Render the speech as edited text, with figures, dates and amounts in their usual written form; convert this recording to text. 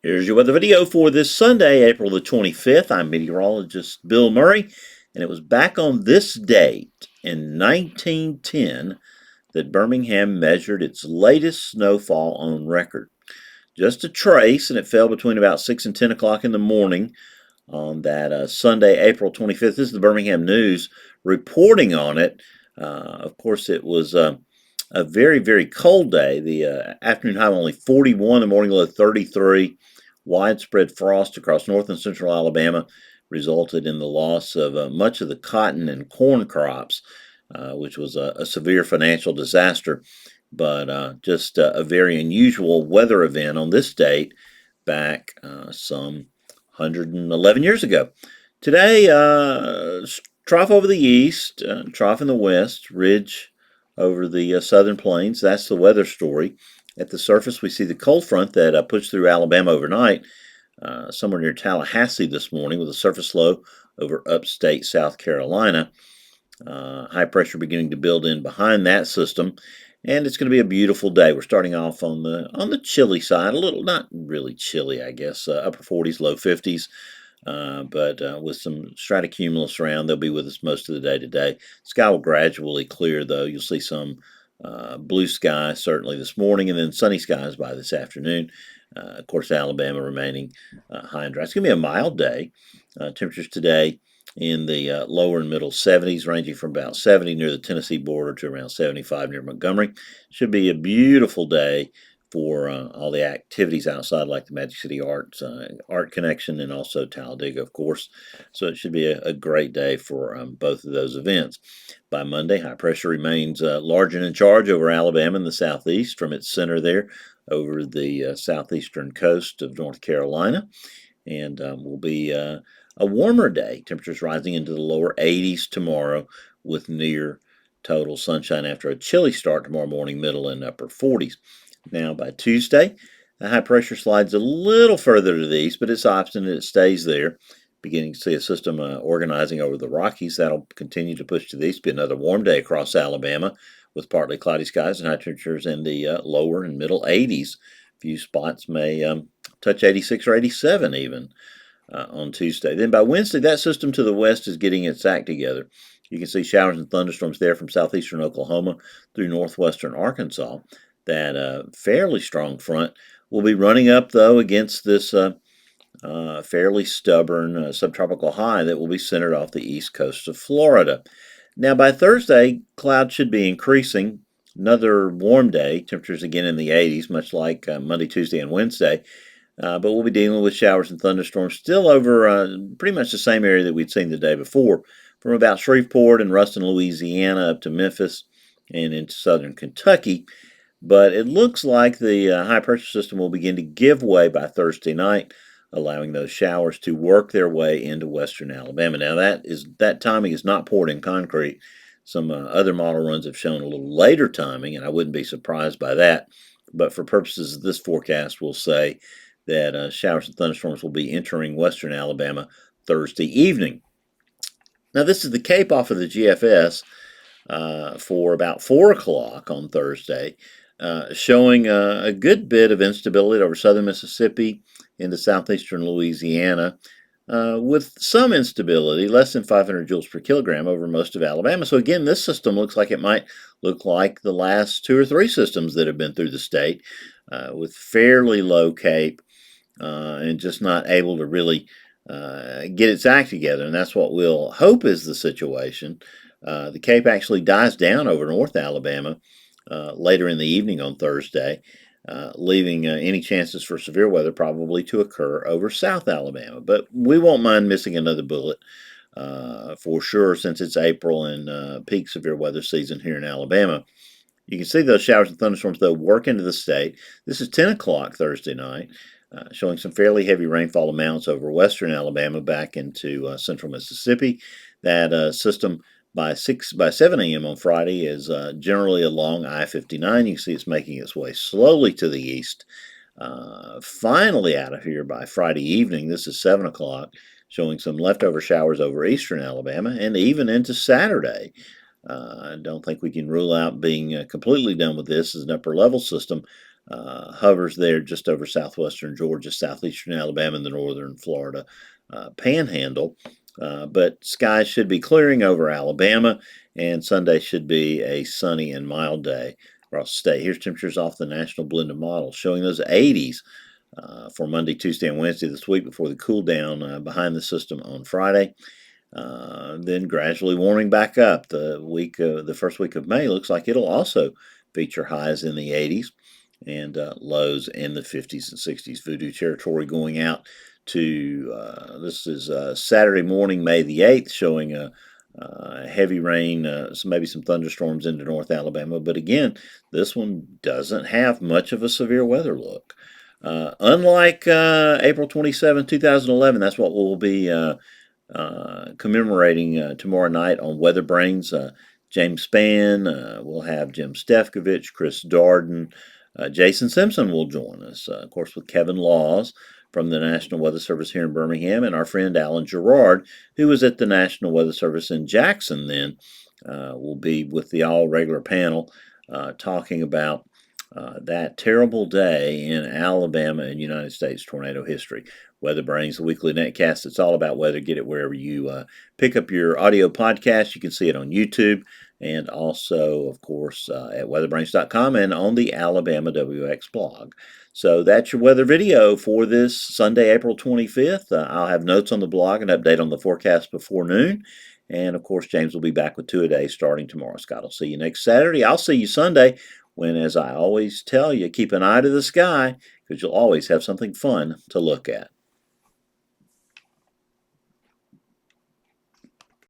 Here's your weather video for this Sunday, April the 25th. I'm meteorologist Bill Murray, and it was back on this date in 1910 that Birmingham measured its latest snowfall on record. Just a trace, and it fell between about 6 and 10 o'clock in the morning on that Sunday, April 25th. This is the Birmingham News reporting on it. Of course, it was a very, very cold day. The afternoon high only 41, the morning low 33. Widespread frost across north and central Alabama resulted in the loss of much of the cotton and corn crops, which was a severe financial disaster, but just a very unusual weather event on this date back some 111 years ago. Today, trough over the east, trough in the west, ridge over the southern plains. That's the weather story. At the surface, we see the cold front that pushed through Alabama overnight, somewhere near Tallahassee this morning, with a surface low over upstate South Carolina. High pressure beginning to build in behind that system, and it's going to be a beautiful day. We're starting off on the chilly side, a little, not really chilly, I guess, upper 40s, low 50s. But with some stratocumulus around, they'll be with us most of the day today. Sky will gradually clear, though. You'll see some blue sky certainly this morning, and then sunny skies by this afternoon. Of course, Alabama remaining high and dry. It's going to be a mild day. Temperatures today in the lower and middle 70s, ranging from about 70 near the Tennessee border to around 75 near Montgomery. Should be a beautiful day for all the activities outside, like the Magic City Arts, Art Connection, and also Talladega, of course. So it should be a great day for both of those events. By Monday, high pressure remains large and in charge over Alabama and the southeast from its center there over the southeastern coast of North Carolina, and will be a warmer day. Temperatures rising into the lower 80s tomorrow with near total sunshine after a chilly start tomorrow morning, middle and upper 40s. Now, by Tuesday, the high pressure slides a little further to the east, but it's obstinate. It stays there. Beginning to see a system organizing over the Rockies. That'll continue to push to the east. Be another warm day across Alabama with partly cloudy skies and high temperatures in the lower and middle 80s. A few spots may touch 86 or 87 even on Tuesday. Then by Wednesday, that system to the west is getting its act together. You can see showers and thunderstorms there from southeastern Oklahoma through northwestern Arkansas. That fairly strong front will be running up, though, against this fairly stubborn subtropical high that will be centered off the east coast of Florida. Now, by Thursday, clouds should be increasing. Another warm day, temperatures again in the 80s, much like Monday, Tuesday, and Wednesday. But we'll be dealing with showers and thunderstorms still over pretty much the same area that we'd seen the day before, from about Shreveport and Ruston, Louisiana, up to Memphis and into southern Kentucky. But it looks like the high pressure system will begin to give way by Thursday night, allowing those showers to work their way into western Alabama. Now, that timing is not poured in concrete. Some other model runs have shown a little later timing, and I wouldn't be surprised by that. But for purposes of this forecast, we'll say that showers and thunderstorms will be entering western Alabama Thursday evening. Now, this is the Cape off of the GFS for about 4 o'clock on Thursday. Showing a good bit of instability over southern Mississippi into southeastern Louisiana, with some instability, less than 500 joules per kilogram over most of Alabama. So again, this system looks like it might look like the last 2 or 3 systems that have been through the state, with fairly low Cape and just not able to really get its act together. And that's what we'll hope is the situation. The Cape actually dies down over North Alabama later in the evening on Thursday, leaving any chances for severe weather probably to occur over South Alabama. But we won't mind missing another bullet for sure, since it's April and peak severe weather season here in Alabama. You can see those showers and thunderstorms, though, work into the state. This is 10 o'clock Thursday night, showing some fairly heavy rainfall amounts over western Alabama back into central Mississippi. That system by 7 a.m. on Friday is generally along I-59. You can see it's making its way slowly to the east. Finally out of here by Friday evening. This is 7 o'clock, showing some leftover showers over eastern Alabama and even into Saturday. I don't think we can rule out being completely done with this as an upper level system hovers there just over southwestern Georgia, southeastern Alabama, and the northern Florida panhandle. But skies should be clearing over Alabama, and Sunday should be a sunny and mild day across the state. Here's temperatures off the National Blended Model showing those 80s for Monday, Tuesday, and Wednesday this week before the cool down behind the system on Friday. Then gradually warming back up. The first week of May looks like it'll also feature highs in the 80s and lows in the 50s and 60s. Voodoo territory going out to this is Saturday morning, May the 8th, showing a heavy rain, maybe some thunderstorms into North Alabama. But again, this one doesn't have much of a severe weather look. Unlike April 27, 2011, that's what we'll be commemorating tomorrow night on Weather Brains. James Spann, we'll have Jim Stefkovich, Chris Darden, Jason Simpson will join us, of course, with Kevin Laws from the National Weather Service here in Birmingham, and our friend Alan Gerard, who was at the National Weather Service in Jackson then, will be with the all regular panel talking about that terrible day in Alabama and United States tornado history. Weather Brains, the weekly netcast. It's all about weather. Get it wherever you pick up your audio podcast. You can see it on YouTube and also, of course, at weatherbrains.com and on the Alabama WX blog. So that's your weather video for this Sunday, April 25th. I'll have notes on the blog and update on the forecast before noon. And, of course, James will be back with two a day starting tomorrow. Scott will see you next Saturday. I'll see you Sunday when, as I always tell you, keep an eye to the sky because you'll always have something fun to look at.